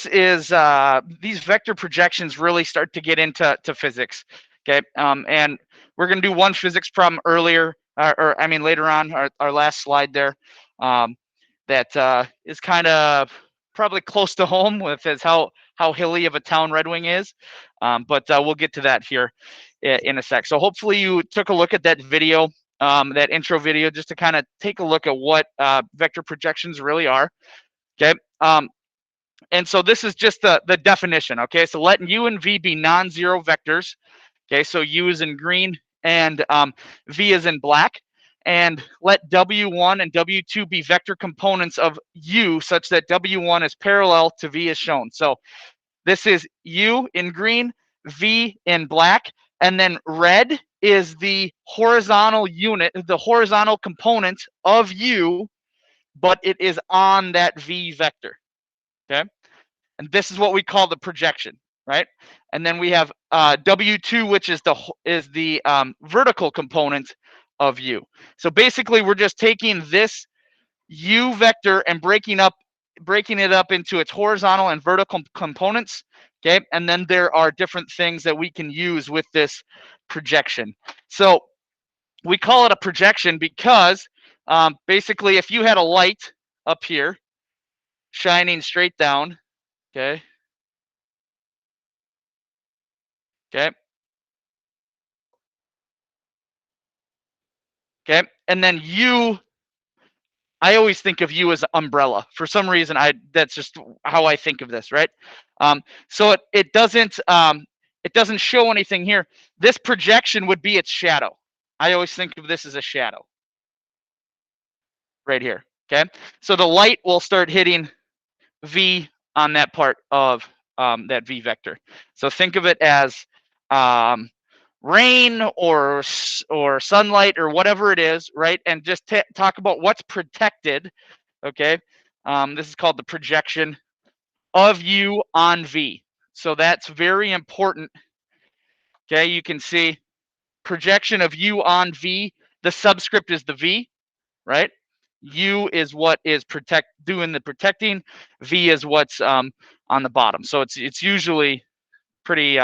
this is these vector projections really start to get into physics. Okay, and we're going to do one physics problem earlier, or I mean later on, our last slide there, that is kind of probably close to home with is how hilly of a town Red Wing is, but we'll get to that here in a sec. So hopefully you took a look at that video, that intro video, just to kind of take a look at what vector projections really are. Okay. And so this is just the definition. Okay. So let U and V be non-zero vectors. Okay. So U is in green and V is in black. And let W1 and W2 be vector components of U such that W1 is parallel to V as shown. So this is U in green, V in black, and then red is the horizontal unit, the horizontal component of U, but it is on that V vector. Okay. And this is what we call the projection, right? And then we have W2, which is the vertical component of U. So basically, we're just taking this U vector and breaking it up into its horizontal and vertical components. Okay, and then there are different things that we can use with this projection. So we call it a projection because basically, if you had a light up here shining straight down, okay, and then U, I always think of U as umbrella. For some reason, that's just how I think of this, right? So it doesn't show anything here. This projection would be its shadow. I always think of this as a shadow right here. Okay, so the light will start hitting V on that part of that V vector. So think of it as rain or sunlight or whatever it is, right? And just talk about what's protected. Okay, this is called the projection of U on V. So that's very important. Okay, you can see projection of U on V. The subscript is the V, right? U is what is doing the protecting. V is what's on the bottom. So it's usually pretty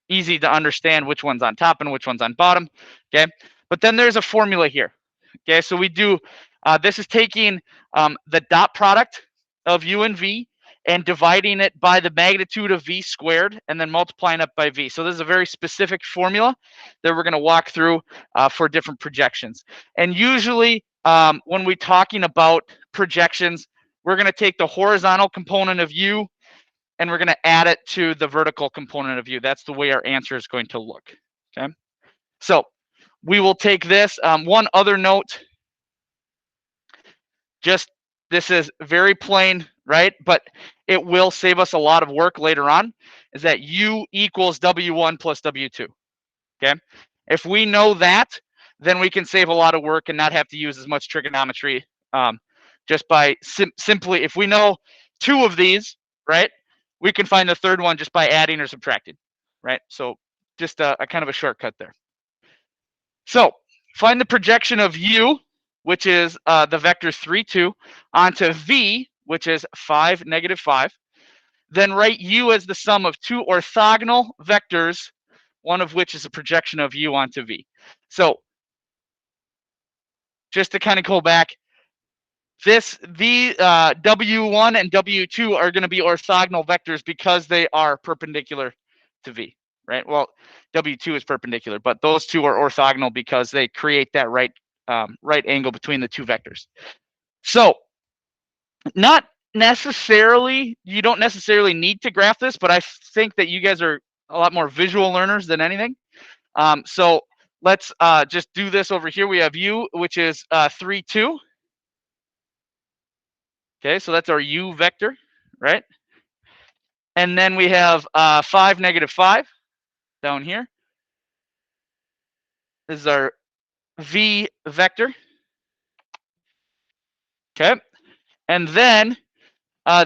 easy to understand which one's on top and which one's on bottom. Okay, but then there's a formula here. Okay, so we do this is taking the dot product of U and V and dividing it by the magnitude of V squared and then multiplying it by V. So this is a very specific formula that we're going to walk through for different projections. And usually when we're talking about projections, we're going to take the horizontal component of U and we're going to add it to the vertical component of U. That's the way our answer is going to look. Okay, so we will take this. One other note, just this is very plain, right? But it will save us a lot of work later on, is that U equals W1 plus W2. Okay, if we know that, then we can save a lot of work and not have to use as much trigonometry just by simply, if we know two of these, right, we can find the third one just by adding or subtracting, right? So just a kind of a shortcut there. So find the projection of U, which is the vector 3, 2, onto V, which is 5, negative 5. Then write U as the sum of two orthogonal vectors, one of which is a projection of U onto V. So just to kind of go back, W1 and W2 are going to be orthogonal vectors because they are perpendicular to V, right? Well, W2 is perpendicular, but those two are orthogonal because they create that right angle between the two vectors. So not necessarily, you don't necessarily need to graph this, but I think that you guys are a lot more visual learners than anything. So let's just do this over here. We have U, which is 3, 2. Okay, so that's our U vector, right? And then we have 5, negative 5 down here. This is our V vector. Okay, and then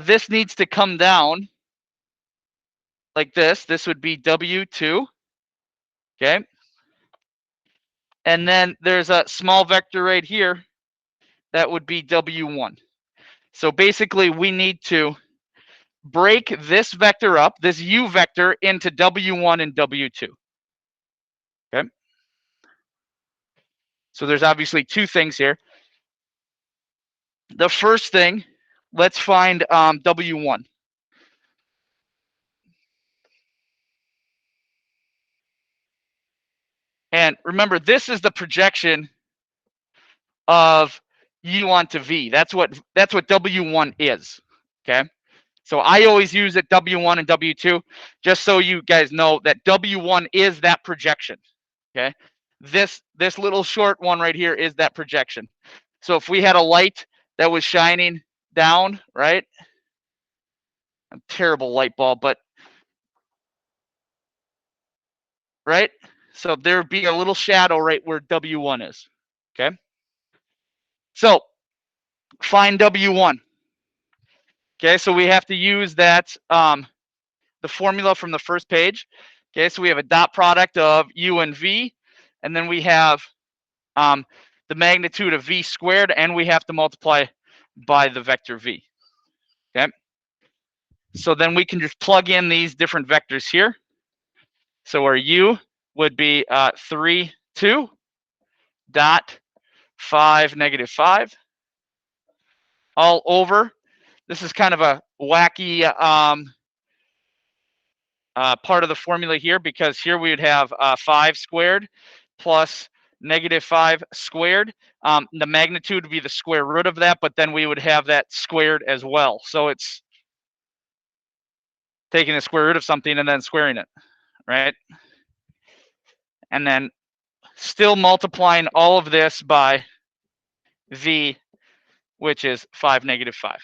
this needs to come down like this. This would be W2. Okay, and then there's a small vector right here that would be W1. So basically, we need to break this vector up, this u vector, into W1 and W2. Okay. So there's obviously two things here. The first thing, let's find W1. And remember, this is the projection of u onto v. That's what W1 is. Okay. So I always use it W1 and W2, just so you guys know that W1 is that projection. Okay. This little short one right here is that projection. So if we had a light that was shining down, right? A terrible light bulb, but right? So there'd be a little shadow right where W1 is. Okay. So find W1. Okay, so we have to use that the formula from the first page. Okay, so we have a dot product of u and v, and then we have the magnitude of v squared, and we have to multiply by the vector v. Okay, so then we can just plug in these different vectors here. So our u would be 3, 2, dot 5, negative 5, all over. This is kind of a wacky part of the formula here, because here we would have 5 squared plus negative 5 squared. The magnitude would be the square root of that, but then we would have that squared as well. So it's taking the square root of something and then squaring it, right? And then still multiplying all of this by v, which is 5, negative 5.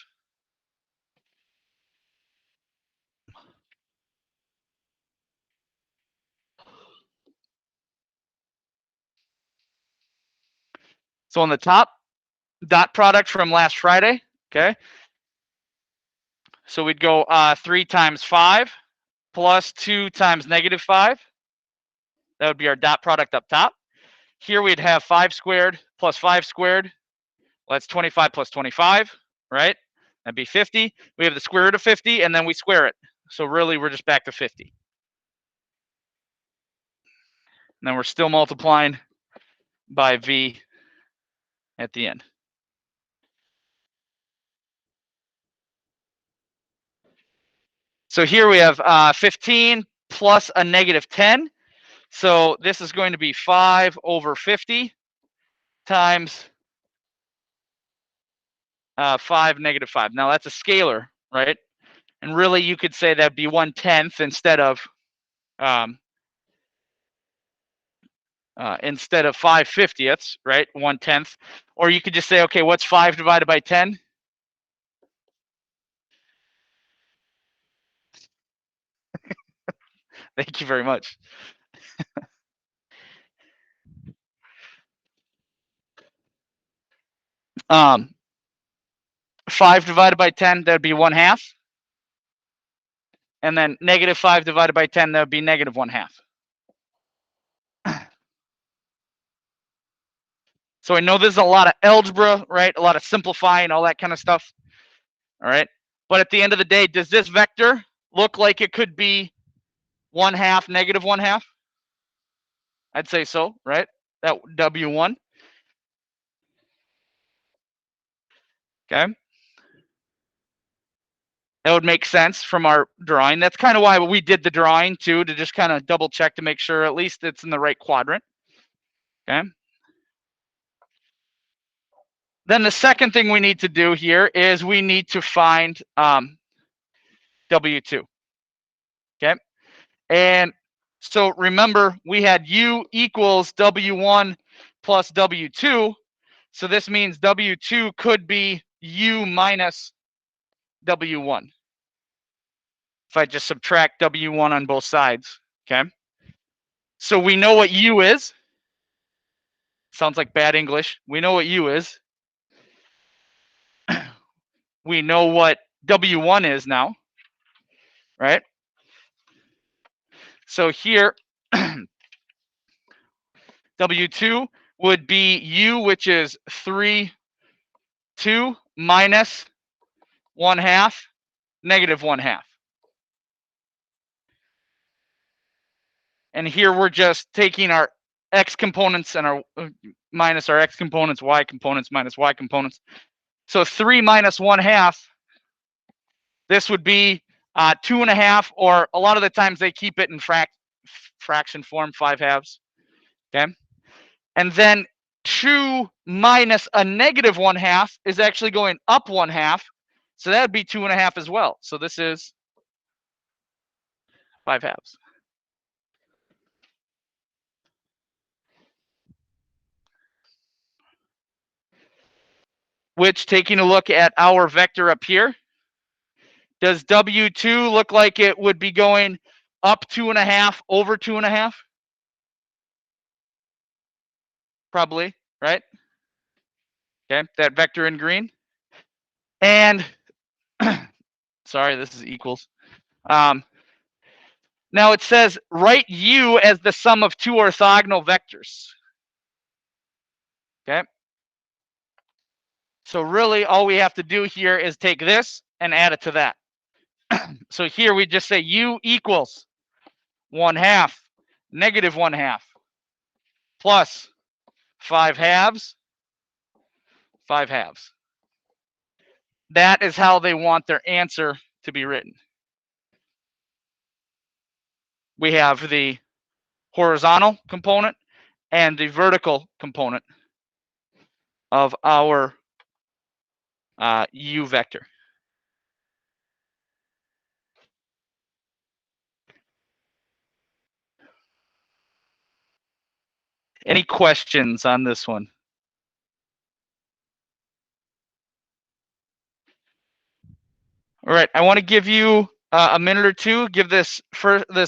So on the top, dot product from last Friday, okay? So we'd go 3 times 5 plus 2 times negative 5. That would be our dot product up top. Here we'd have 5 squared plus 5 squared. Well, that's 25 plus 25, right? That'd be 50. We have the square root of 50, and then we square it. So really, we're just back to 50. And then we're still multiplying by v at the end. So here we have 15 plus a negative 10. So this is going to be 5 over 50 times 5, negative 5. Now that's a scalar, right? And really, you could say that'd be 1/10 instead of 5/50ths, right? 1/10. Or you could just say, okay, what's 5 divided by 10? Thank you very much. 5 divided by 10, that'd be 1/2. And then negative 5 divided by 10, that would be negative 1/2. So I know there's a lot of algebra, right? A lot of simplifying, all that kind of stuff. All right. But at the end of the day, does this vector look like it could be 1/2, negative 1/2? I'd say so, right? That W1. Okay. That would make sense from our drawing. That's kind of why we did the drawing too, to just kind of double check to make sure at least it's in the right quadrant. Okay. Then the second thing we need to do here is we need to find W2. Okay. And so remember, we had U equals W1 plus W2. So this means W2 could be U minus W1. If I just subtract W1 on both sides. Okay. So we know what U is. Sounds like bad English. We know what U is. We know what W1 is now, right? So here, W2 would be U, which is 3, 2 minus 1/2, negative 1/2. And here we're just taking our x components and our minus our x components, y components minus y components. So 3 minus 1/2, this would be 2.5, or a lot of the times they keep it in fraction form, 5/2. Okay. And then 2 minus a negative 1/2 is actually going up 1/2. So that would be 2.5 as well. So this is 5/2. Which, taking a look at our vector up here, does W2 look like it would be going up 2.5 over 2.5? Probably, right? Okay, that vector in green. And sorry, this is equals. Now it says write U as the sum of two orthogonal vectors. Okay. So really all we have to do here is take this and add it to that. So here we just say U equals 1/2 negative 1/2 plus 5/2 5/2. That is how they want their answer to be written. We have the horizontal component and the vertical component of our U vector. Any questions on this one? All right, I want to give you a minute or two. Give this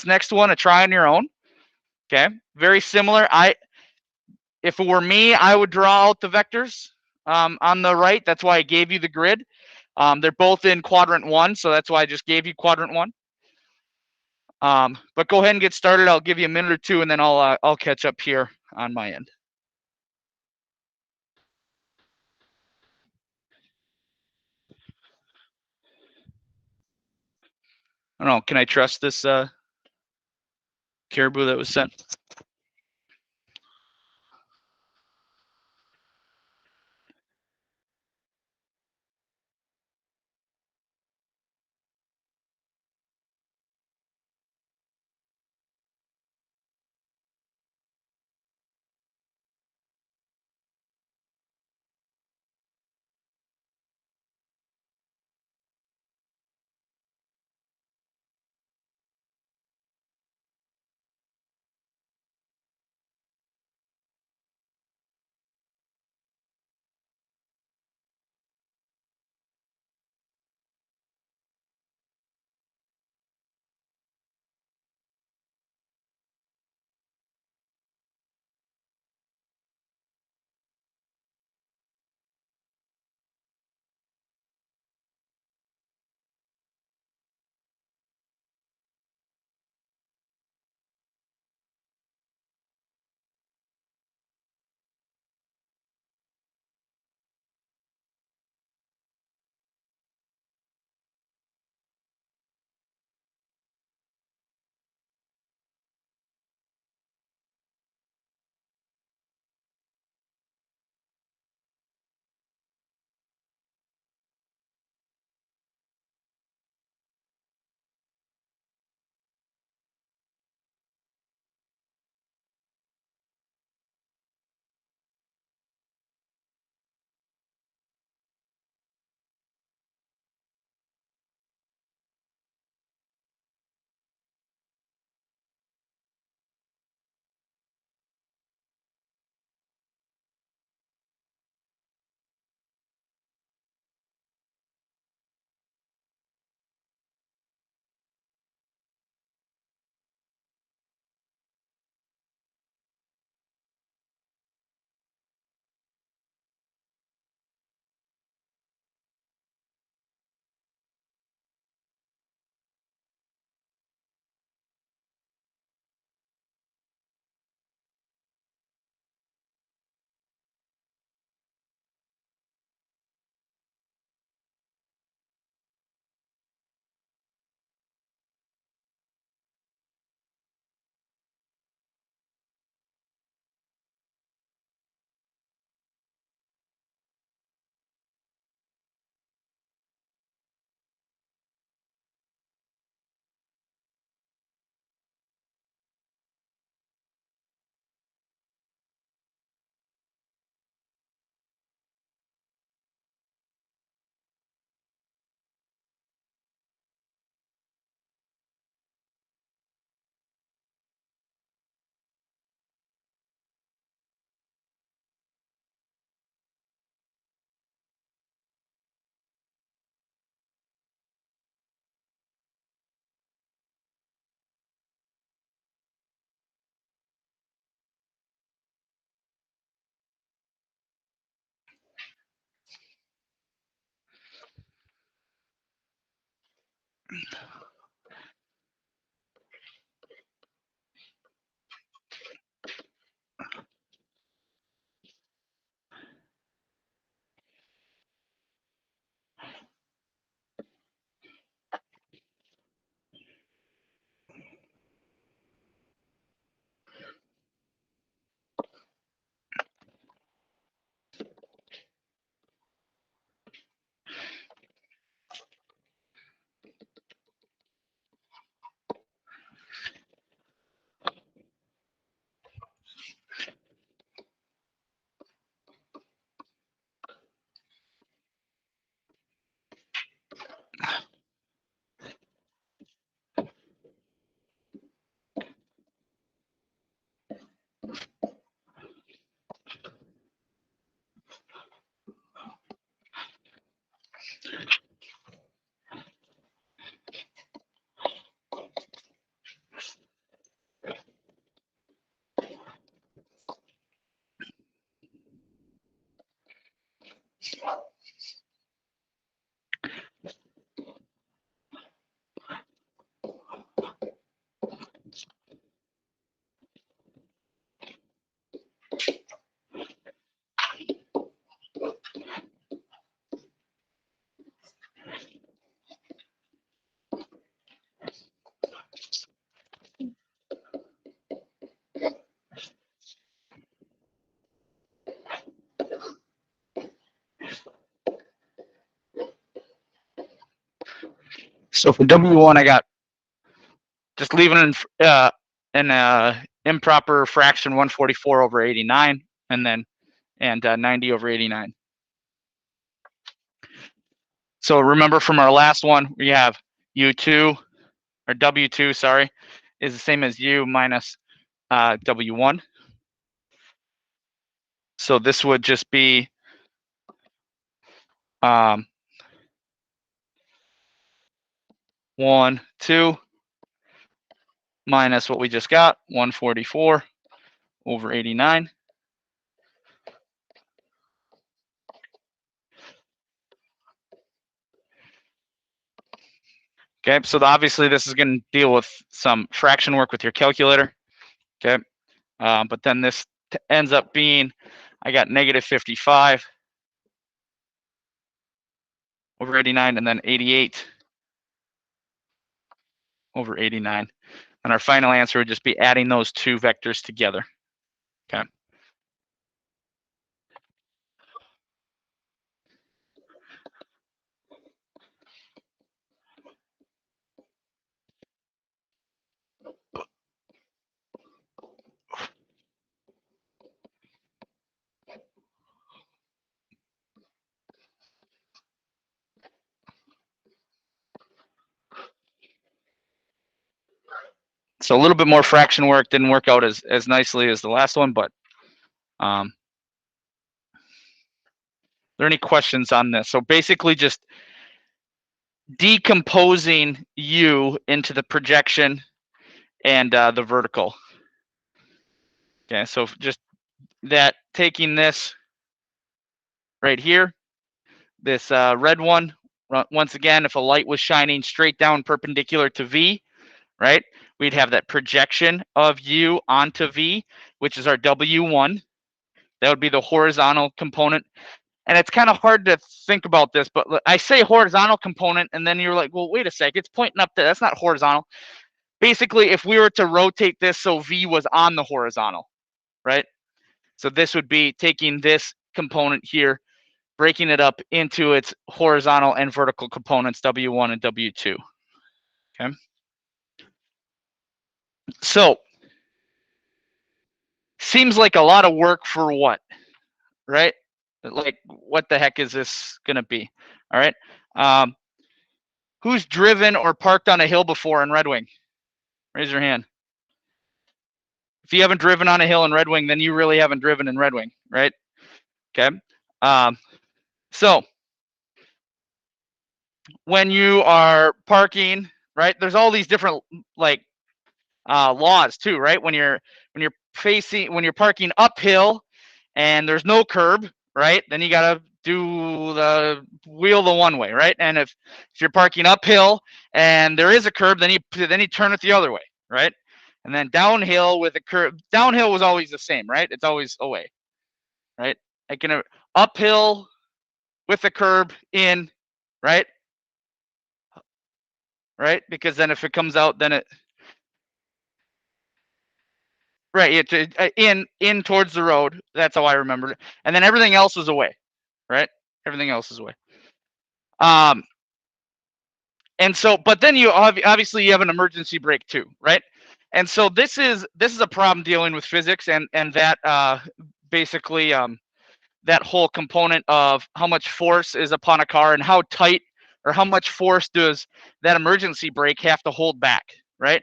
next one a try on your own. Okay, very similar. If it were me, I would draw out the vectors on the right. That's why I gave you the grid. They're both in quadrant 1, so that's why I just gave you quadrant 1. But go ahead and get started. I'll give you a minute or two, and then I'll catch up here on my end. I don't know. Can I trust this caribou that was sent? So for W1, I got just leaving an improper fraction 144 over 89, and then 90 over 89. So remember from our last one, we have U2, or W2, sorry, is the same as U minus W1. So this would just be 1, 2 minus what we just got, 144 over 89. Okay, so obviously this is going to deal with some fraction work with your calculator. Okay, but then this ends up being, I got negative 55 over 89, and then 88 over 89. And our final answer would just be adding those two vectors together. Okay. So a little bit more fraction work, didn't work out as nicely as the last one, but are there any questions on this? So basically just decomposing U into the projection and the vertical. Okay, so just that, taking this right here, this red one, once again, if a light was shining straight down perpendicular to V, right, we'd have that projection of U onto V, which is our W1. That would be the horizontal component. And it's kind of hard to think about this, but I say horizontal component, and then you're like, well, wait a sec, it's pointing up there. That's not horizontal. Basically, if we were to rotate this so V was on the horizontal, right? So this would be taking this component here, breaking it up into its horizontal and vertical components, W1 and W2. Okay. So seems like a lot of work for what, right? Like, what the heck is this going to be? All right. Who's driven or parked on a hill before in Red Wing? Raise your hand. If you haven't driven on a hill in Red Wing, then you really haven't driven in Red Wing, right? Okay. So when you are parking, right, there's all these different like laws too, right? When you're parking uphill and there's no curb, right, then you gotta do the wheel the one way, right? And if you're parking uphill and there is a curb, then you turn it the other way, right? And then downhill with a curb, downhill was always the same, right? It's always away, right? I can uphill with a curb in, right? Right? Because then if it comes out, then it right, in towards the road. That's how I remembered it. And then everything else was away, right? Everything else is away. Um, and so, but then you obviously you have an emergency brake too, right? And so this is a problem dealing with physics and that basically that whole component of how much force is upon a car and how tight or how much force does that emergency brake have to hold back, right?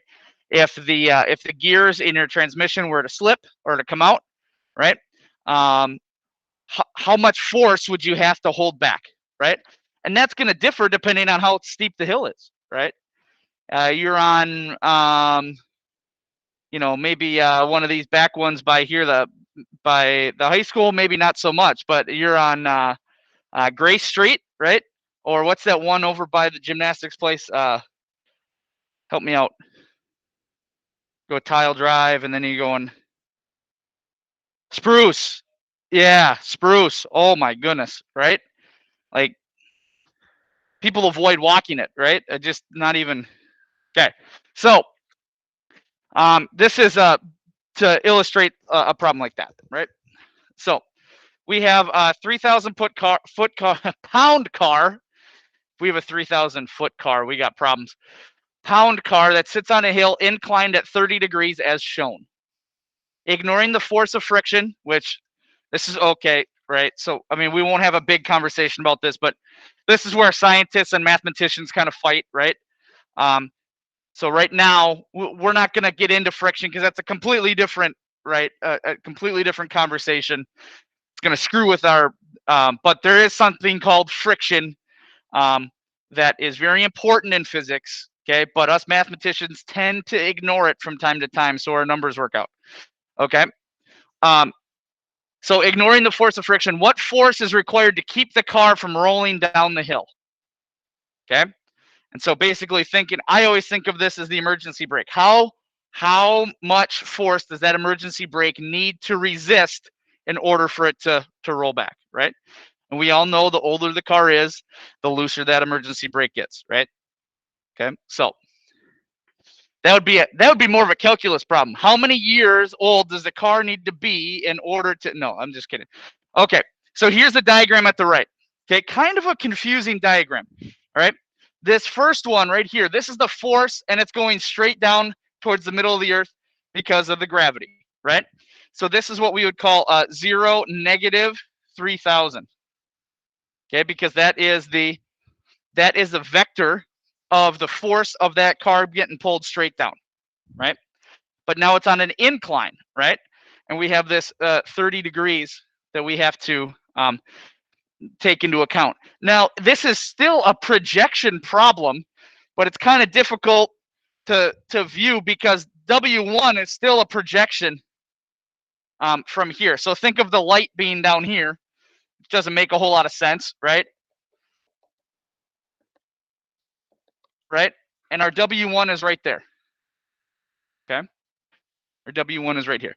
If the gears in your transmission were to slip or to come out, right? How much force would you have to hold back, right? And that's going to differ depending on how steep the hill is, right? You're on, maybe one of these back ones by here, by the high school, maybe not so much, but you're on Grace Street, right? Or what's that one over by the gymnastics place? Help me out. Go Tile Drive, and then you go on Spruce. Yeah, Spruce. Oh my goodness, right? Like people avoid walking it, right? Just not even. Okay, so this is to illustrate a problem like that, right? So we have a 3,000 pound car. If we have a 3,000 foot car, we got problems. Pound car that sits on a hill inclined at 30 degrees as shown. Ignoring the force of friction, which this is okay, right? So, I mean, we won't have a big conversation about this, but this is where scientists and mathematicians kind of fight, right? So right now, we're not going to get into friction because that's a completely different, right? A completely different conversation. It's going to screw with our, but there is something called friction that is very important in physics, okay? But us mathematicians tend to ignore it from time to time, so our numbers work out, okay? So ignoring the force of friction, what force is required to keep the car from rolling down the hill? Okay. And so basically I always think of this as the emergency brake. How much force does that emergency brake need to resist in order for it to roll back, right? And we all know the older the car is, the looser that emergency brake gets, right? Okay. So that would be more of a calculus problem. How many years old does the car need to be in order to? No, I'm just kidding. Okay, so here's the diagram at the right. Okay, kind of a confusing diagram. All right, this first one right here, this is the force, and it's going straight down towards the middle of the earth because of the gravity, right? So this is what we would call 0, negative 3,000. Okay, because that is the vector of the force of that car getting pulled straight down, right? But now it's on an incline, right? And we have this 30 degrees that we have to take into account. Now, this is still a projection problem, but it's kind of difficult to view because W1 is still a projection from here. So think of the light being down here. It doesn't make a whole lot of sense, right? Right? And our W1 is right there. Okay? Our W1 is right here.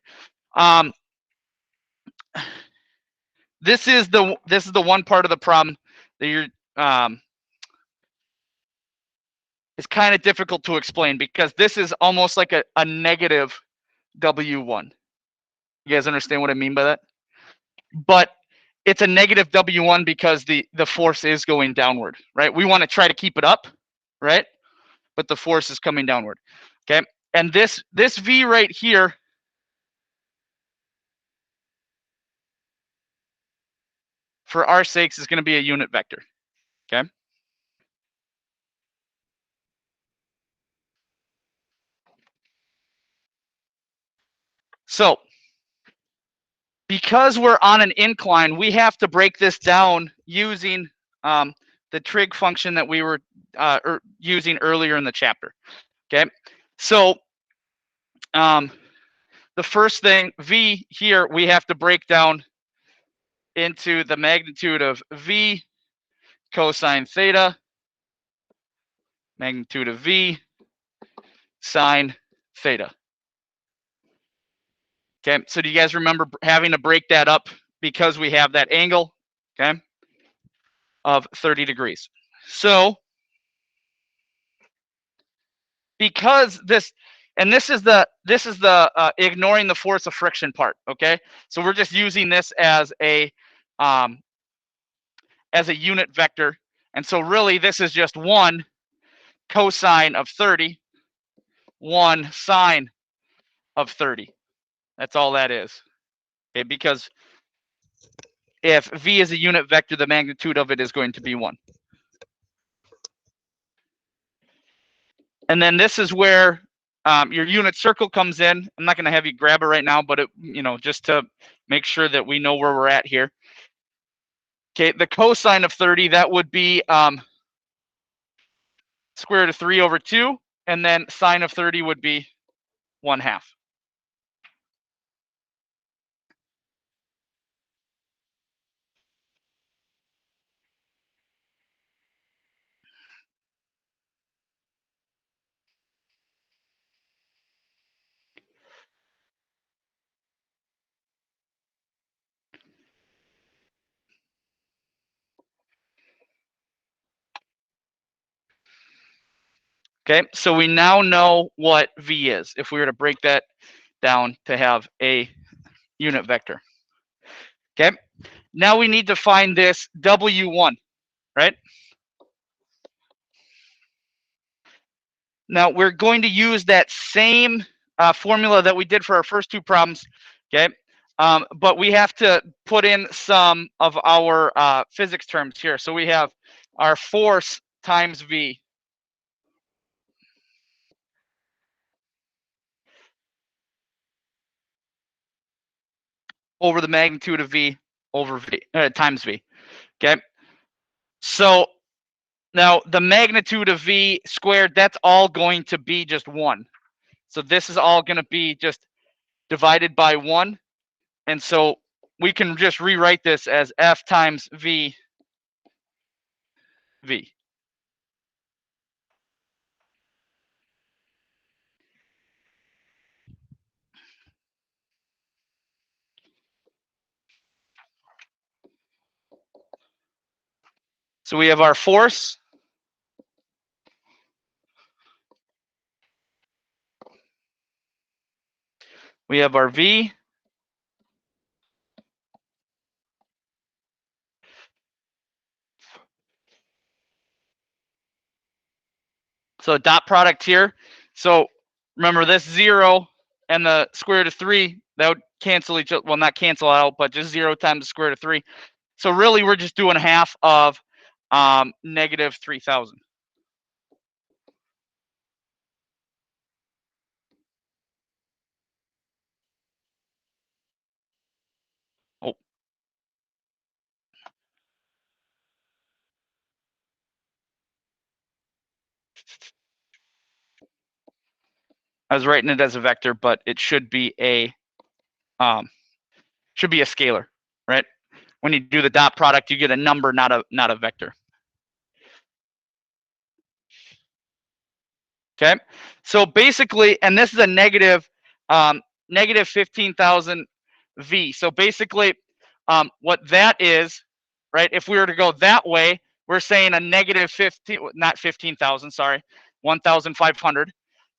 This is the one part of the problem that you're it's kind of difficult to explain because this is almost like a negative W1. You guys understand what I mean by that? But it's a negative W1 because the force is going downward, right? We want to try to keep it up, right? But the force is coming downward. Okay? And this V right here for our sakes is going to be a unit vector. Okay? So because we're on an incline, we have to break this down using the trig function that we were using earlier in the chapter. Okay, so the first thing, V here, we have to break down into the magnitude of V cosine theta, magnitude of V sine theta. Okay, so do you guys remember having to break that up because we have that angle, okay, of 30 degrees? So because this, and this is the ignoring the force of friction part, okay? So we're just using this as a unit vector, and so really this is just 1 cosine of 30, 1 sine of 30. That's all that is, okay? Because if V is a unit vector, the magnitude of it is going to be 1. And then this is where your unit circle comes in. I'm not going to have you grab it right now, but it, just to make sure that we know where we're at here. Okay, the cosine of 30, that would be square root of 3 over 2, and then sine of 30 would be 1/2. Okay, so we now know what V is if we were to break that down to have a unit vector. Okay, now we need to find this W1, right? Now we're going to use that same formula that we did for our first two problems, okay? But we have to put in some of our physics terms here. So we have our force times V over the magnitude of V over V times V, okay? So now the magnitude of V squared, that's all going to be just 1. So this is all going to be just divided by 1. And so we can just rewrite this as F times V. So we have our force. We have our V. So dot product here. So remember this 0 and the square root of 3, that would cancel each other. Well, not cancel out, but just 0 times the square root of 3. So really we're just doing half of negative 3,000. Oh. I was writing it as a vector, but it should be a scalar, right? When you do the dot product, you get a number, not a vector. Okay, so basically, and this is a negative 15,000 V. So basically, what that is, right? If we were to go that way, we're saying a negative 15, not 15,000, sorry, 1,500.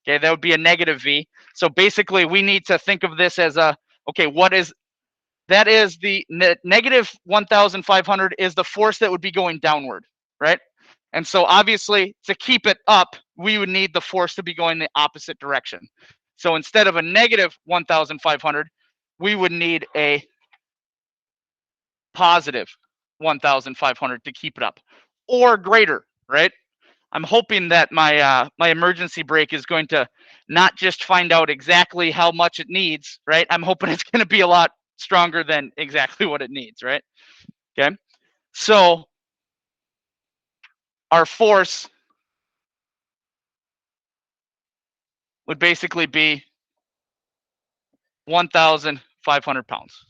Okay, that would be a negative V. So basically, we need to think of this as a, okay, what is, that is the negative 1,500 is the force that would be going downward, right? And so obviously to keep it up, we would need the force to be going the opposite direction. So instead of a negative 1,500, we would need a positive 1,500 to keep it up, or greater, right? I'm hoping that my my emergency brake is going to not just find out exactly how much it needs, right? I'm hoping it's going to be a lot stronger than exactly what it needs, right? Okay, so our force would basically be 1,500 pounds.